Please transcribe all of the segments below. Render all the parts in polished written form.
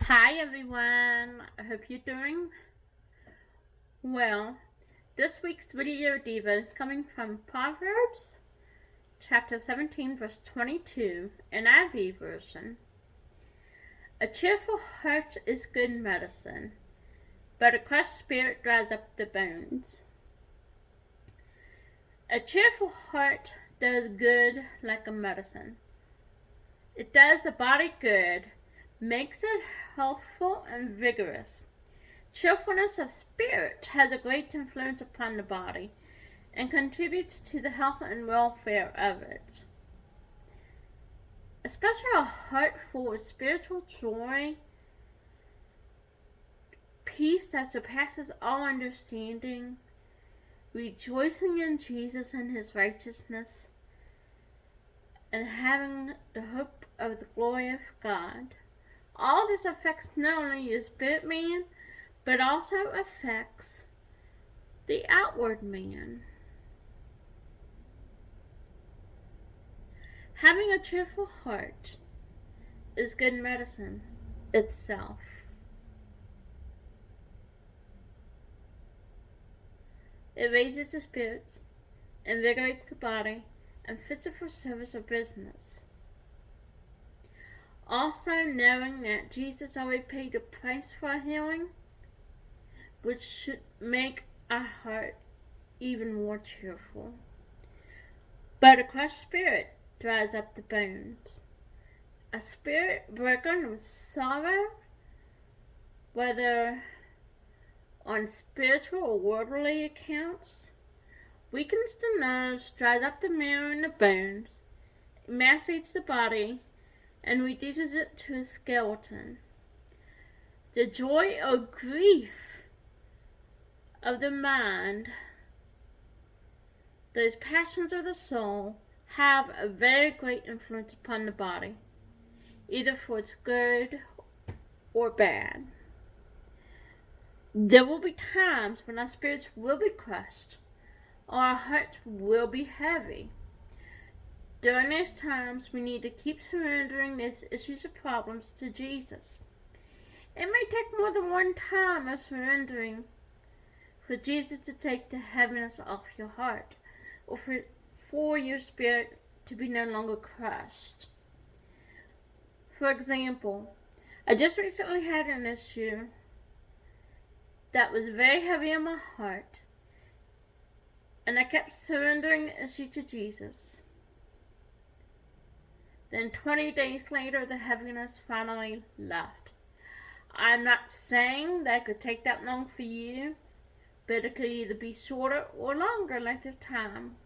Hi everyone, I hope you're doing well. This week's video devo is coming from Proverbs chapter 17 verse 22, NIV version. A cheerful heart is good medicine, but a crushed spirit dries up the bones. A cheerful heart does good like a medicine. It does the body good, makes it healthful and vigorous. Cheerfulness of spirit has a great influence upon the body and contributes to the health and welfare of it. Especially a heart full of spiritual joy, peace that surpasses all understanding, rejoicing in Jesus and his righteousness, and having the hope of the glory of God. All this affects not only your spirit man, but also affects the outward man. Having a cheerful heart is good medicine itself. It raises the spirits, invigorates the body, and fits it for service or business. Also, knowing that Jesus already paid the price for our healing, which should make our heart even more cheerful. But a crushed spirit dries up the bones. A spirit broken with sorrow, whether on spiritual or worldly accounts, weakens the nerves, dries up the marrow and the bones, emaciates the body, and reduces it to a skeleton. The joy or grief of the mind, those passions of the soul, have a very great influence upon the body, either for its good or bad. There will be times when our spirits will be crushed, or our hearts will be heavy. During those times, we need to keep surrendering these issues or problems to Jesus. It may take more than one time of surrendering for Jesus to take the heaviness off your heart, or for your spirit to be no longer crushed. For example, I just recently had an issue that was very heavy on my heart, and I kept surrendering the issue to Jesus. Then 20 days later, the heaviness finally left. I'm not saying that it could take that long for you, but it could either be shorter or longer length of time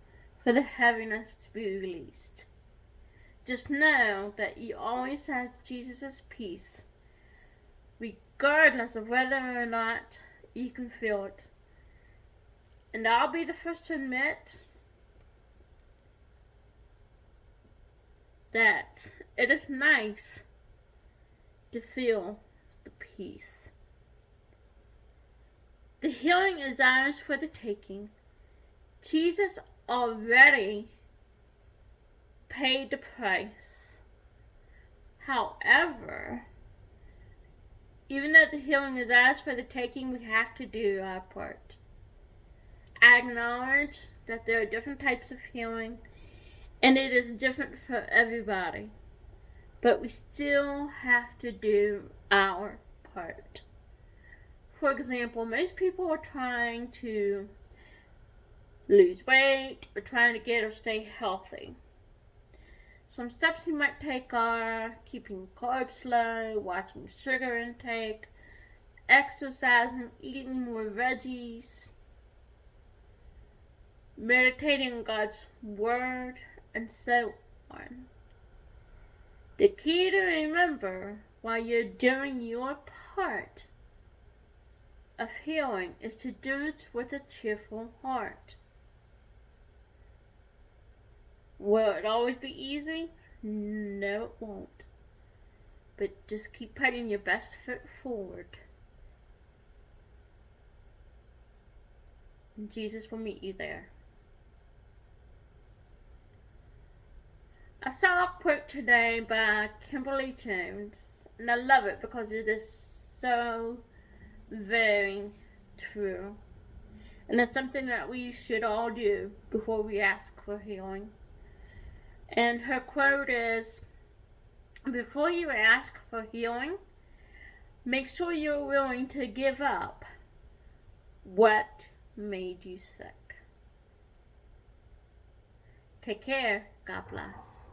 for the heaviness to be released. Just know that you always have Jesus' peace, regardless of whether or not you can feel it. And I'll be the first to admit that it is nice to feel the peace. The healing is ours for the taking. Jesus already paid the price. However, even though the healing is ours for the taking, we have to do our part. I acknowledge that there are different types of healing, and it is different for everybody. But we still have to do our part. For example, most people are trying to lose weight or trying to get or stay healthy. Some steps you might take are keeping carbs low, watching sugar intake, exercising, eating more veggies, meditating on God's Word, and so on. The key to remember while you're doing your part of healing is to do it with a cheerful heart. Will it always be easy? No, it won't. But just keep putting your best foot forward. And Jesus will meet you there. I saw a quote today by Kimberly Jones And I love it because it is so very true. And it's something that we should all do before we ask for healing. And her quote is, before you ask for healing, make sure you're willing to give up what made you sick. Take care. God bless.